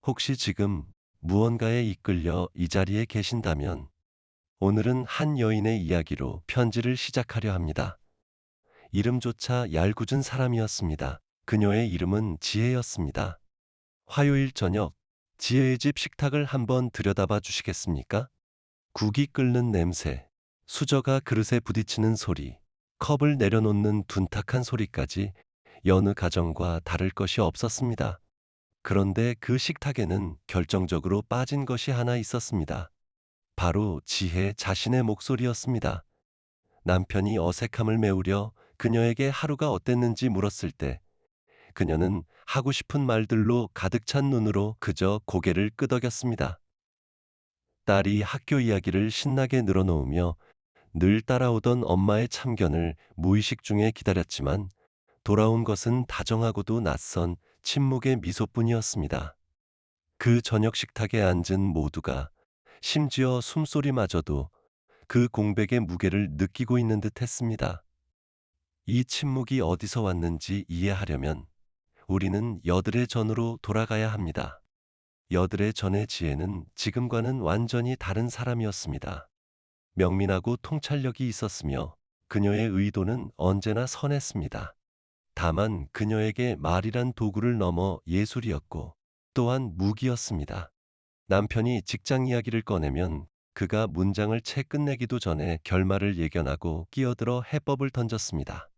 혹시 지금 무언가에 이끌려 이 자리에 계신다면 오늘은 한 여인의 이야기로 편지를 시작하려 합니다. 이름조차 얄궂은 사람이었습니다. 그녀의 이름은 지혜였습니다. 화요일 저녁, 지혜의 집 식탁을 한번 들여다봐 주시겠습니까? 국이 끓는 냄새, 수저가 그릇에 부딪히는 소리, 컵을 내려놓는 둔탁한 소리까지 여느 가정과 다를 것이 없었습니다. 그런데 그 식탁에는 결정적으로 빠진 것이 하나 있었습니다. 바로 지혜 자신의 목소리였습니다. 남편이 어색함을 메우려 그녀에게 하루가 어땠는지 물었을 때 그녀는 하고 싶은 말들로 가득 찬 눈으로 그저 고개를 끄덕였습니다. 딸이 학교 이야기를 신나게 늘어놓으며 늘 따라오던 엄마의 참견을 무의식 중에 기다렸지만 돌아온 것은 다정하고도 낯선 침묵의 미소뿐이었습니다. 그 저녁 식탁에 앉은 모두가 심지어 숨소리마저도 그 공백의 무게를 느끼고 있는 듯 했습니다. 이 침묵이 어디서 왔는지 이해하려면 우리는 여드레 전으로 돌아가야 합니다. 여드레 전의 지혜는 지금과는 완전히 다른 사람이었습니다. 명민하고 통찰력이 있었으며 그녀의 의도는 언제나 선했습니다. 다만 그녀에게 말이란 도구를 넘어 예술이었고 또한 무기였습니다. 남편이 직장 이야기를 꺼내면 그가 문장을 채 끝내기도 전에 결말을 예견하고 끼어들어 해법을 던졌습니다.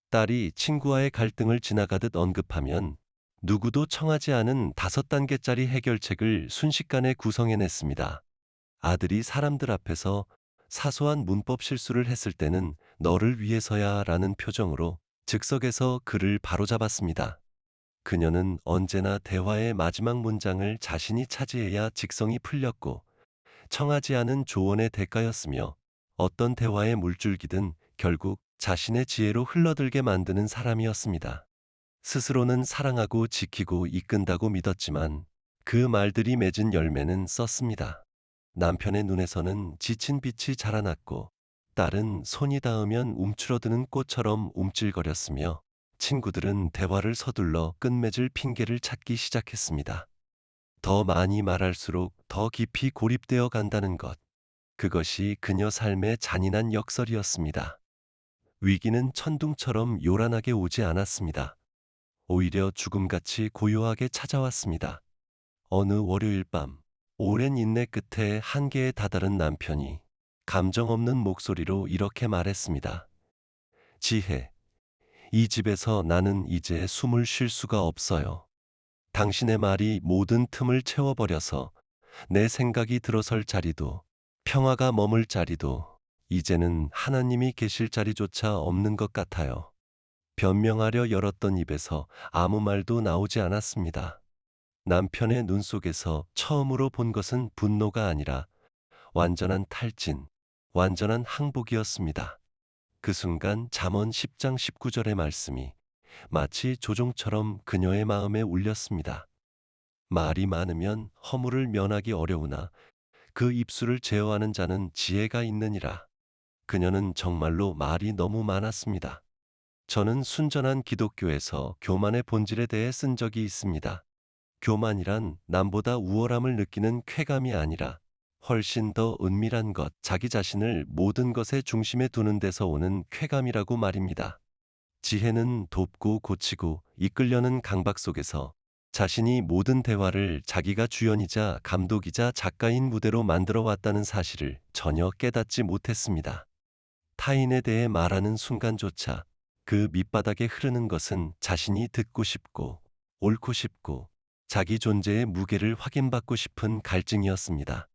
딸이 친구와의 갈등을 지나가듯 언급하면 누구도 청하지 않은 5단계짜리 해결책을 순식간에 구성해냈습니다. 아들이 사람들 앞에서 사소한 문법 실수를 했을 때는 너를 위해서야 라는 표정으로 즉석에서 그를 바로잡았습니다. 그녀는 언제나 대화의 마지막 문장을 자신이 차지해야 직성이 풀렸고 청하지 않은 조언의 대가였으며 어떤 대화의 물줄기든 결국 자신의 지혜로 흘러들게 만드는 사람이었습니다. 스스로는 사랑하고 지키고 이끈다고 믿었지만 그 말들이 맺은 열매는 썼습니다. 남편의 눈에서는 지친 빛이 자라났고 딸은 손이 닿으면 움츠러드는 꽃처럼 움찔거렸으며 친구들은 대화를 서둘러 끝맺을 핑계를 찾기 시작했습니다. 더 많이 말할수록 더 깊이 고립되어 간다는 것. 그것이 그녀 삶의 잔인한 역설이었습니다. 위기는 천둥처럼 요란하게 오지 않았습니다. 오히려 죽음같이 고요하게 찾아왔습니다. 어느 월요일 밤, 오랜 인내 끝에 한계에 다다른 남편이 감정 없는 목소리로 이렇게 말했습니다. 지혜, 이 집에서 나는 이제 숨을 쉴 수가 없어요. 당신의 말이 모든 틈을 채워버려서 내 생각이 들어설 자리도, 평화가 머물 자리도, 이제는 하나님이 계실 자리조차 없는 것 같아요. 변명하려 열었던 입에서 아무 말도 나오지 않았습니다. 남편의 눈 속에서 처음으로 본 것은 분노가 아니라 완전한 탈진, 완전한 항복이었습니다. 그 순간 잠언 10장 19절의 말씀이 마치 조종처럼 그녀의 마음에 울렸습니다. 말이 많으면 허물을 면하기 어려우나 그 입술을 제어하는 자는 지혜가 있느니라. 그녀는 정말로 말이 너무 많았습니다. 저는 순전한 기독교에서 교만의 본질에 대해 쓴 적이 있습니다. 교만이란 남보다 우월함을 느끼는 쾌감이 아니라 훨씬 더 은밀한 것, 자기 자신을 모든 것의 중심에 두는 데서 오는 쾌감이라고 말입니다. 지혜는 돕고 고치고 이끌려는 강박 속에서 자신이 모든 대화를 자기가 주연이자 감독이자 작가인 무대로 만들어 왔다는 사실을 전혀 깨닫지 못했습니다. 타인에 대해 말하는 순간조차 그 밑바닥에 흐르는 것은 자신이 듣고 싶고 옳고 싶고 자기 존재의 무게를 확인받고 싶은 갈증이었습니다.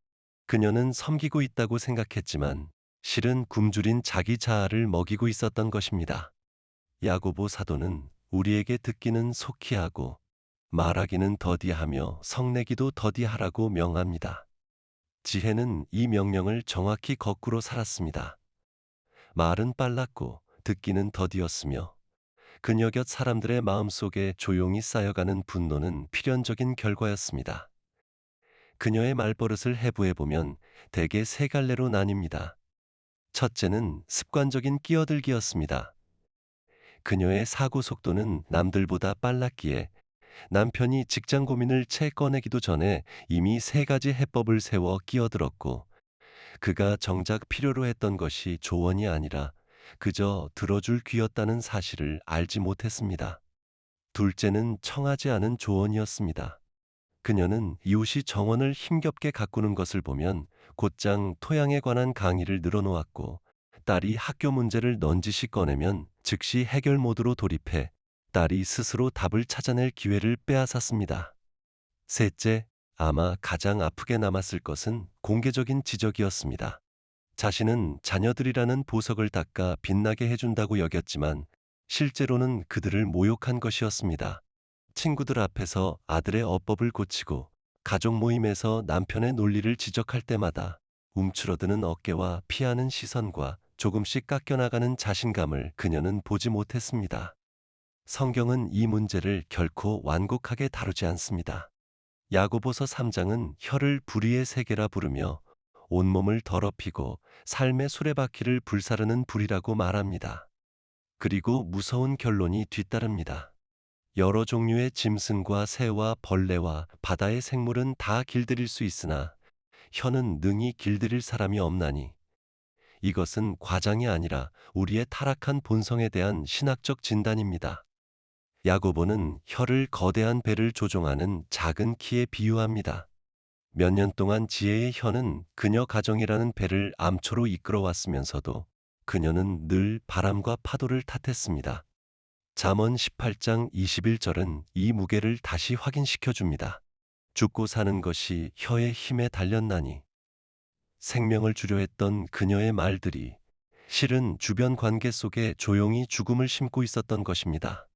그녀는 섬기고 있다고 생각했지만 실은 굶주린 자기 자아를 먹이고 있었던 것입니다. 야고보 사도는 우리에게 듣기는 속히 하고 말하기는 더디하며 성내기도 더디하라고 명합니다. 지혜는 이 명령을 정확히 거꾸로 살았습니다. 말은 빨랐고 듣기는 더디었으며 그녀 곁 사람들의 마음속에 조용히 쌓여가는 분노는 필연적인 결과였습니다. 그녀의 말버릇을 해부해보면 대개 세 갈래로 나뉩니다. 첫째는 습관적인 끼어들기였습니다. 그녀의 사고 속도는 남들보다 빨랐기에 남편이 직장 고민을 채 꺼내기도 전에 이미 세 가지 해법을 세워 끼어들었고, 그가 정작 필요로 했던 것이 조언이 아니라 그저 들어줄 귀였다는 사실을 알지 못했습니다. 둘째는 청하지 않은 조언이었습니다. 그녀는 이웃이 정원을 힘겹게 가꾸는 것을 보면 곧장 토양에 관한 강의를 늘어놓았고, 딸이 학교 문제를 넌지시 꺼내면 즉시 해결 모드로 돌입해 딸이 스스로 답을 찾아낼 기회를 빼앗았습니다. 셋째, 아마 가장 아프게 남았을 것은 공개적인 지적이었습니다. 자신은 자녀들이라는 보석을 닦아 빛나게 해준다고 여겼지만 실제로는 그들을 모욕한 것이었습니다. 친구들 앞에서 아들의 어법을 고치고 가족 모임에서 남편의 논리를 지적할 때마다 움츠러드는 어깨와 피하는 시선과 조금씩 깎여나가는 자신감을 그녀는 보지 못했습니다. 성경은 이 문제를 결코 완곡하게 다루지 않습니다. 야고보서 3장은 혀를 불의의 세계라 부르며 온몸을 더럽히고 삶의 수레바퀴를 불사르는 불이라고 말합니다. 그리고 무서운 결론이 뒤따릅니다. 여러 종류의 짐승과 새와 벌레와 바다의 생물은 다 길들일 수 있으나 혀는 능히 길들일 사람이 없나니, 이것은 과장이 아니라 우리의 타락한 본성에 대한 신학적 진단입니다. 야고보는 혀를 거대한 배를 조종하는 작은 키에 비유합니다. 몇 년 동안 지혜의 혀는 그녀 가정이라는 배를 암초로 이끌어왔으면서도 그녀는 늘 바람과 파도를 탓했습니다. 잠언 18장 21절은 이 무게를 다시 확인시켜 줍니다. 죽고 사는 것이 혀의 힘에 달렸나니. 생명을 주려 했던 그녀의 말들이 실은 주변 관계 속에 조용히 죽음을 심고 있었던 것입니다.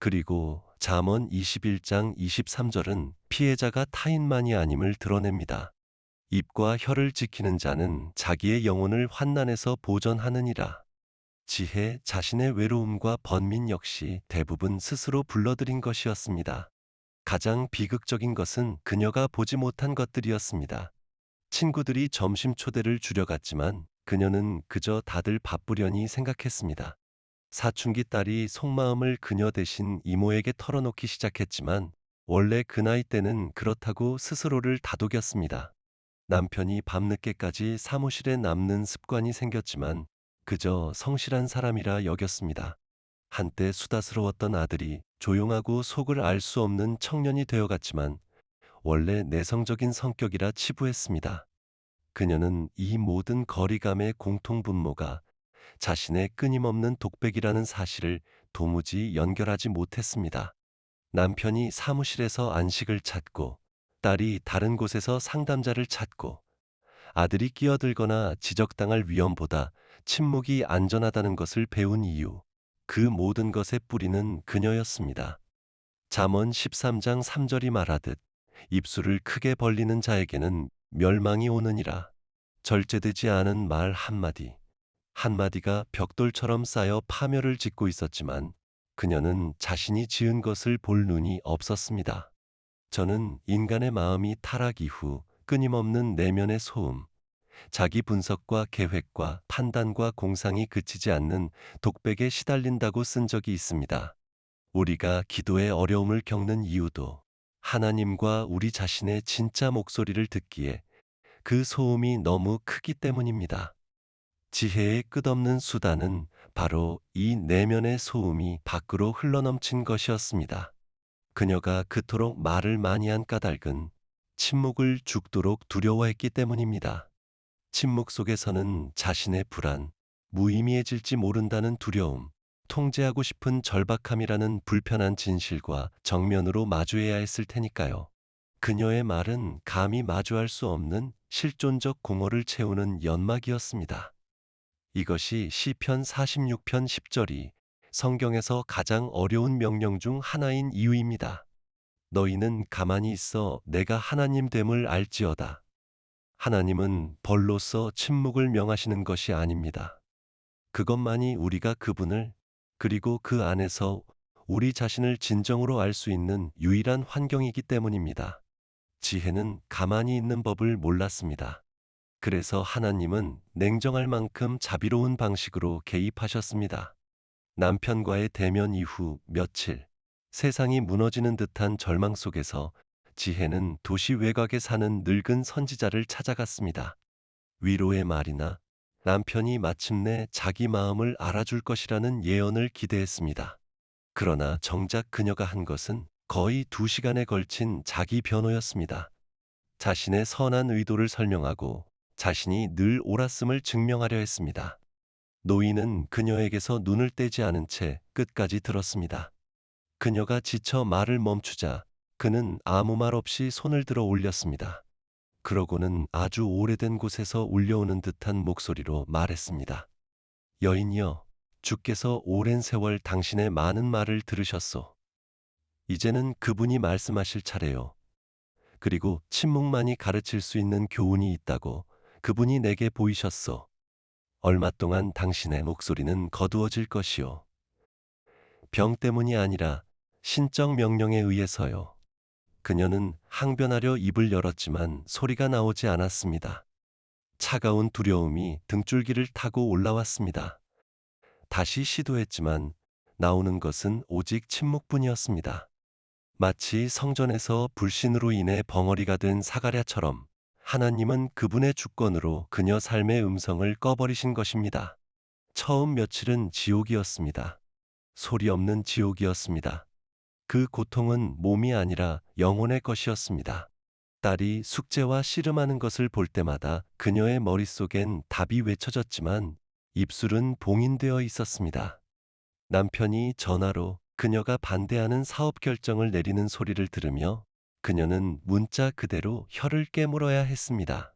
그리고 잠언 21장 23절은 피해자가 타인만이 아님을 드러냅니다. 입과 혀를 지키는 자는 자기의 영혼을 환난에서 보전하느니라. 지혜 자신의 외로움과 번민 역시 대부분 스스로 불러들인 것이었습니다. 가장 비극적인 것은 그녀가 보지 못한 것들이었습니다. 친구들이 점심 초대를 줄여갔지만 그녀는 그저 다들 바쁘려니 생각했습니다. 사춘기 딸이 속마음을 그녀 대신 이모에게 털어놓기 시작했지만 원래 그 나이 때는 그렇다고 스스로를 다독였습니다. 남편이 밤늦게까지 사무실에 남는 습관이 생겼지만 그저 성실한 사람이라 여겼습니다. 한때 수다스러웠던 아들이 조용하고 속을 알 수 없는 청년이 되어갔지만 원래 내성적인 성격이라 치부했습니다. 그녀는 이 모든 거리감의 공통분모가 자신의 끊임없는 독백이라는 사실을 도무지 연결하지 못했습니다. 남편이 사무실에서 안식을 찾고 딸이 다른 곳에서 상담자를 찾고 아들이 끼어들거나 지적당할 위험보다 침묵이 안전하다는 것을 배운 이유, 그 모든 것의 뿌리는 그녀였습니다. 잠언 13장 3절이 말하듯 입술을 크게 벌리는 자에게는 멸망이 오느니라. 절제되지 않은 말 한마디, 한마디가 벽돌처럼 쌓여 파멸을 짓고 있었지만 그녀는 자신이 지은 것을 볼 눈이 없었습니다. 저는 인간의 마음이 타락 이후 끊임없는 내면의 소음, 자기 분석과 계획과 판단과 공상이 그치지 않는 독백에 시달린다고 쓴 적이 있습니다. 우리가 기도에 어려움을 겪는 이유도 하나님과 우리 자신의 진짜 목소리를 듣기에 그 소음이 너무 크기 때문입니다. 지혜의 끝없는 수단은 바로 이 내면의 소음이 밖으로 흘러넘친 것이었습니다. 그녀가 그토록 말을 많이 한 까닭은 침묵을 죽도록 두려워했기 때문입니다. 침묵 속에서는 자신의 불안, 무의미해질지 모른다는 두려움, 통제하고 싶은 절박함이라는 불편한 진실과 정면으로 마주해야 했을 테니까요. 그녀의 말은 감히 마주할 수 없는 실존적 공허를 채우는 연막이었습니다. 이것이 시편 46편 10절이 성경에서 가장 어려운 명령 중 하나인 이유입니다. 너희는 가만히 있어 내가 하나님 됨을 알지어다. 하나님은 벌로서 침묵을 명하시는 것이 아닙니다. 그것만이 우리가 그분을, 그리고 그 안에서 우리 자신을 진정으로 알 수 있는 유일한 환경이기 때문입니다. 지혜는 가만히 있는 법을 몰랐습니다. 그래서 하나님은 냉정할 만큼 자비로운 방식으로 개입하셨습니다. 남편과의 대면 이후 며칠, 세상이 무너지는 듯한 절망 속에서 지혜는 도시 외곽에 사는 늙은 선지자를 찾아갔습니다. 위로의 말이나 남편이 마침내 자기 마음을 알아줄 것이라는 예언을 기대했습니다. 그러나 정작 그녀가 한 것은 거의 2시간에 걸친 자기 변호였습니다. 자신의 선한 의도를 설명하고 자신이 늘 옳았음을 증명하려 했습니다. 노인은 그녀에게서 눈을 떼지 않은 채 끝까지 들었습니다. 그녀가 지쳐 말을 멈추자 그는 아무 말 없이 손을 들어 올렸습니다. 그러고는 아주 오래된 곳에서 울려오는 듯한 목소리로 말했습니다. 여인이여, 주께서 오랜 세월 당신의 많은 말을 들으셨소. 이제는 그분이 말씀하실 차례요. 그리고 침묵만이 가르칠 수 있는 교훈이 있다고 그분이 내게 보이셨소. 얼마 동안 당신의 목소리는 거두어질 것이요. 병 때문이 아니라 신적 명령에 의해서요. 그녀는 항변하려 입을 열었지만 소리가 나오지 않았습니다. 차가운 두려움이 등줄기를 타고 올라왔습니다. 다시 시도했지만 나오는 것은 오직 침묵뿐이었습니다. 마치 성전에서 불신으로 인해 벙어리가 된 사가랴처럼 하나님은 그분의 주권으로 그녀 삶의 음성을 꺼버리신 것입니다. 처음 며칠은 지옥이었습니다. 소리 없는 지옥이었습니다. 그 고통은 몸이 아니라 영혼의 것이었습니다. 딸이 숙제와 씨름하는 것을 볼 때마다 그녀의 머릿속엔 답이 외쳐졌지만 입술은 봉인되어 있었습니다. 남편이 전화로 그녀가 반대하는 사업 결정을 내리는 소리를 들으며 그녀는 문자 그대로 혀를 깨물어야 했습니다.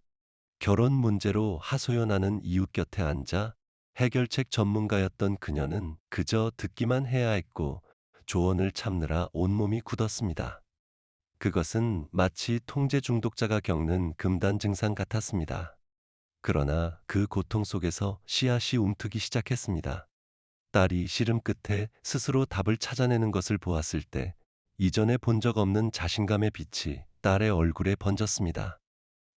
결혼 문제로 하소연하는 이웃 곁에 앉아 해결책 전문가였던 그녀는 그저 듣기만 해야 했고 조언을 참느라 온몸이 굳었습니다. 그것은 마치 통제 중독자가 겪는 금단 증상 같았습니다. 그러나 그 고통 속에서 씨앗이 움트기 시작했습니다. 딸이 씨름 끝에 스스로 답을 찾아내는 것을 보았을 때 이전에 본 적 없는 자신감의 빛이 딸의 얼굴에 번졌습니다.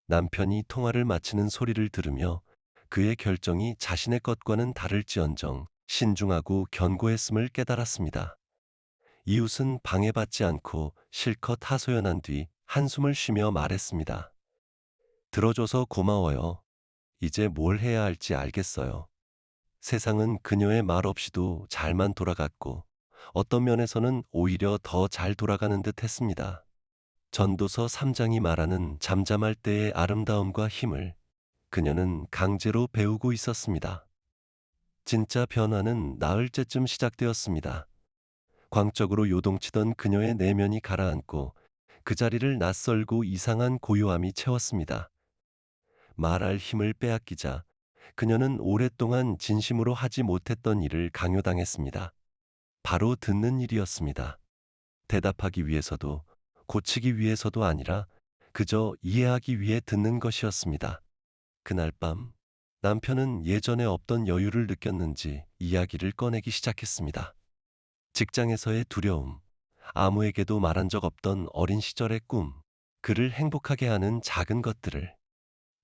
남편이 통화를 마치는 소리를 들으며 그의 결정이 자신의 것과는 다를지언정 신중하고 견고했음을 깨달았습니다. 이웃은 방해받지 않고 실컷 하소연한 뒤 한숨을 쉬며 말했습니다. 들어줘서 고마워요. 이제 뭘 해야 할지 알겠어요. 세상은 그녀의 말 없이도 잘만 돌아갔고 어떤 면에서는 오히려 더 잘 돌아가는 듯 했습니다. 전도서 3장이 말하는 잠잠할 때의 아름다움과 힘을 그녀는 강제로 배우고 있었습니다. 진짜 변화는 나흘째쯤 시작되었습니다. 광적으로 요동치던 그녀의 내면이 가라앉고 그 자리를 낯설고 이상한 고요함이 채웠습니다. 말할 힘을 빼앗기자 그녀는 오랫동안 진심으로 하지 못했던 일을 강요당했습니다. 바로 듣는 일이었습니다. 대답하기 위해서도 고치기 위해서도 아니라 그저 이해하기 위해 듣는 것이었습니다. 그날 밤 남편은 예전에 없던 여유를 느꼈는지 이야기를 꺼내기 시작했습니다. 직장에서의 두려움, 아무에게도 말한 적 없던 어린 시절의 꿈, 그를 행복하게 하는 작은 것들을.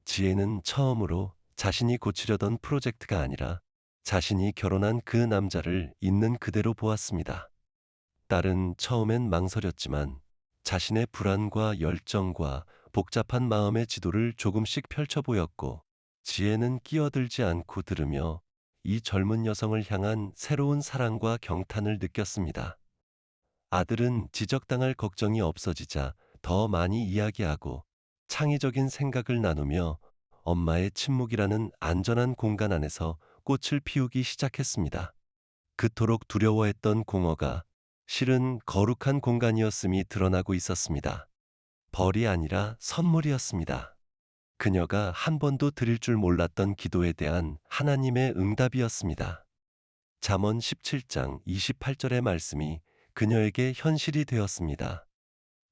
지혜는 처음으로 자신이 고치려던 프로젝트가 아니라 자신이 결혼한 그 남자를 있는 그대로 보았습니다. 딸은 처음엔 망설였지만 자신의 불안과 열정과 복잡한 마음의 지도를 조금씩 펼쳐 보였고 지혜는 끼어들지 않고 들으며 이 젊은 여성을 향한 새로운 사랑과 경탄을 느꼈습니다. 아들은 지적당할 걱정이 없어지자 더 많이 이야기하고 창의적인 생각을 나누며 엄마의 침묵이라는 안전한 공간 안에서 꽃을 피우기 시작했습니다. 그토록 두려워했던 공허가 실은 거룩한 공간이었음이 드러나고 있었습니다. 벌이 아니라 선물이었습니다. 그녀가 한 번도 드릴 줄 몰랐던 기도에 대한 하나님의 응답이었습니다. 잠언 17장 28절의 말씀이 그녀에게 현실이 되었습니다.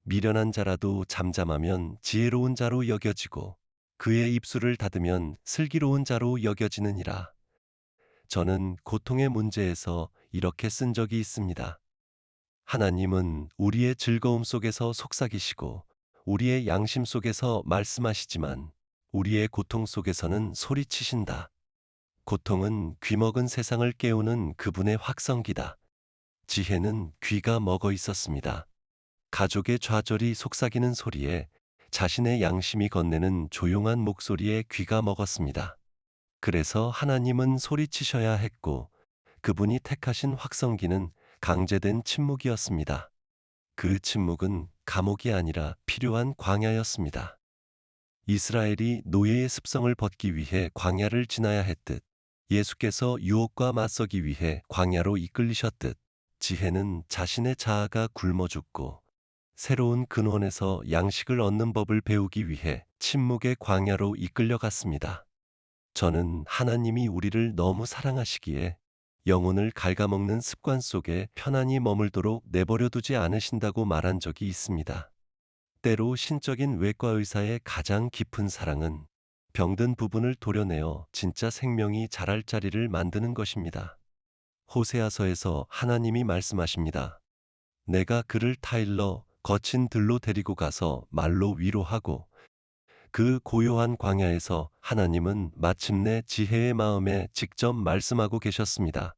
미련한 자라도 잠잠하면 지혜로운 자로 여겨지고 그의 입술을 닫으면 슬기로운 자로 여겨지느니라. 저는 고통의 문제에서 이렇게 쓴 적이 있습니다. 하나님은 우리의 즐거움 속에서 속삭이시고 우리의 양심 속에서 말씀하시지만 우리의 고통 속에서는 소리치신다. 고통은 귀먹은 세상을 깨우는 그분의 확성기다. 지혜는 귀가 먹어 있었습니다. 가족의 좌절이 속삭이는 소리에 자신의 양심이 건네는 조용한 목소리에 귀가 먹었습니다. 그래서 하나님은 소리치셔야 했고 그분이 택하신 확성기는 강제된 침묵이었습니다. 그 침묵은 감옥이 아니라 필요한 광야였습니다. 이스라엘이 노예의 습성을 벗기 위해 광야를 지나야 했듯 예수께서 유혹과 맞서기 위해 광야로 이끌리셨듯 지혜는 자신의 자아가 굶어 죽고 새로운 근원에서 양식을 얻는 법을 배우기 위해 침묵의 광야로 이끌려갔습니다. 저는 하나님이 우리를 너무 사랑하시기에 영혼을 갉아먹는 습관 속에 편안히 머물도록 내버려두지 않으신다고 말한 적이 있습니다. 때로 신적인 외과 의사의 가장 깊은 사랑은 병든 부분을 도려내어 진짜 생명이 자랄 자리를 만드는 것입니다. 호세아서에서 하나님이 말씀하십니다. 내가 그를 타일러 거친 들로 데리고 가서 말로 위로하고 그 고요한 광야에서 하나님은 마침내 지혜의 마음에 직접 말씀하고 계셨습니다.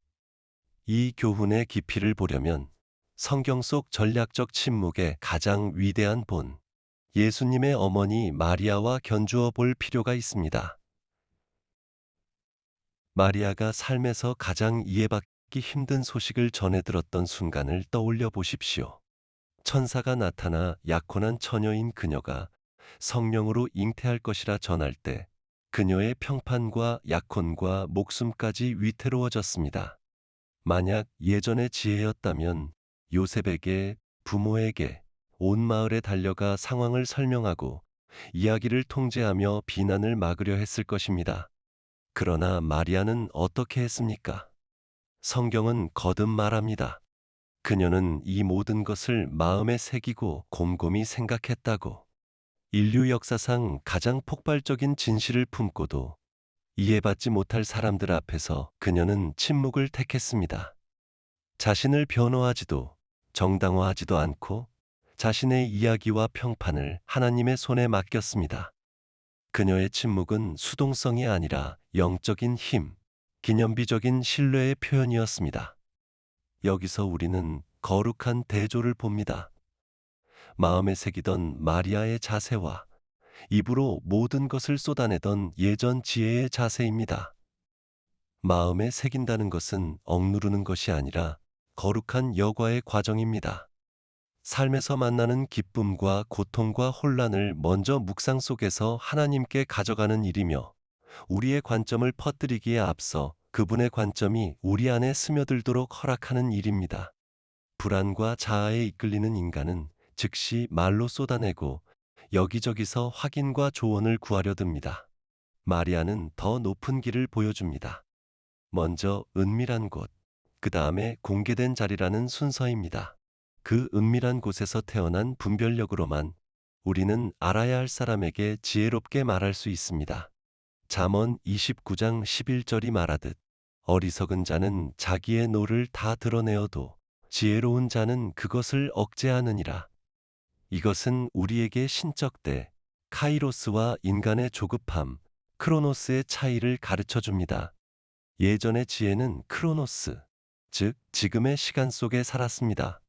이 교훈의 깊이를 보려면 성경 속 전략적 침묵의 가장 위대한 본, 예수님의 어머니 마리아와 견주어 볼 필요가 있습니다. 마리아가 삶에서 가장 이해받기 힘든 소식을 전해 들었던 순간을 떠올려 보십시오. 천사가 나타나 약혼한 처녀인 그녀가 성령으로 잉태할 것이라 전할 때 그녀의 평판과 약혼과 목숨까지 위태로워졌습니다. 만약 예전의 지혜였다면 요셉에게, 부모에게, 온 마을에 달려가 상황을 설명하고 이야기를 통제하며 비난을 막으려 했을 것입니다. 그러나 마리아는 어떻게 했습니까? 성경은 거듭 말합니다. 그녀는 이 모든 것을 마음에 새기고 곰곰이 생각했다고. 인류 역사상 가장 폭발적인 진실을 품고도 이해받지 못할 사람들 앞에서 그녀는 침묵을 택했습니다. 자신을 변호하지도 정당화하지도 않고 자신의 이야기와 평판을 하나님의 손에 맡겼습니다. 그녀의 침묵은 수동성이 아니라 영적인 힘, 기념비적인 신뢰의 표현이었습니다. 여기서 우리는 거룩한 대조를 봅니다. 마음에 새기던 마리아의 자세와 입으로 모든 것을 쏟아내던 예전 지혜의 자세입니다. 마음에 새긴다는 것은 억누르는 것이 아니라 거룩한 여과의 과정입니다. 삶에서 만나는 기쁨과 고통과 혼란을 먼저 묵상 속에서 하나님께 가져가는 일이며 우리의 관점을 퍼뜨리기에 앞서 그분의 관점이 우리 안에 스며들도록 허락하는 일입니다. 불안과 자아에 이끌리는 인간은 즉시 말로 쏟아내고 여기저기서 확인과 조언을 구하려 듭니다. 마리아는 더 높은 길을 보여줍니다. 먼저 은밀한 곳, 그 다음에 공개된 자리라는 순서입니다. 그 은밀한 곳에서 태어난 분별력으로만 우리는 알아야 할 사람에게 지혜롭게 말할 수 있습니다. 잠언 29장 11절이 말하듯 어리석은 자는 자기의 노를 다 드러내어도 지혜로운 자는 그것을 억제하느니라. 이것은 우리에게 신적 때, 카이로스와 인간의 조급함, 크로노스의 차이를 가르쳐 줍니다. 예전의 지혜는 크로노스, 즉 지금의 시간 속에 살았습니다.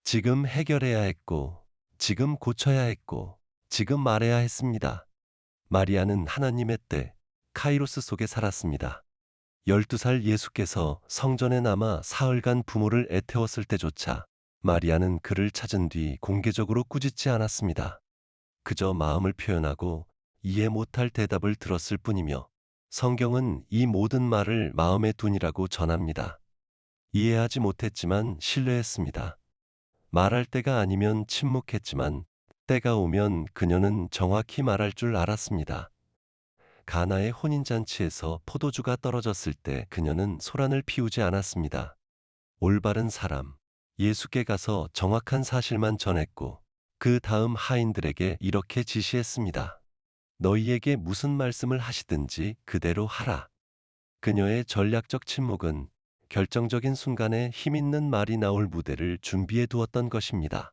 지금 해결해야 했고, 지금 고쳐야 했고, 지금 말해야 했습니다. 마리아는 하나님의 때, 카이로스 속에 살았습니다. 12살 예수께서 성전에 남아 사흘간 부모를 애태웠을 때조차 마리아는 그를 찾은 뒤 공개적으로 꾸짖지 않았습니다. 그저 마음을 표현하고 이해 못할 대답을 들었을 뿐이며 성경은 이 모든 말을 마음에 두니라고 전합니다. 이해하지 못했지만 신뢰했습니다. 말할 때가 아니면 침묵했지만 때가 오면 그녀는 정확히 말할 줄 알았습니다. 가나의 혼인잔치에서 포도주가 떨어졌을 때 그녀는 소란을 피우지 않았습니다. 올바른 사람, 예수께 가서 정확한 사실만 전했고 그 다음 하인들에게 이렇게 지시했습니다. 너희에게 무슨 말씀을 하시든지 그대로 하라. 그녀의 전략적 침묵은 결정적인 순간에 힘있는 말이 나올 무대를 준비해 두었던 것입니다.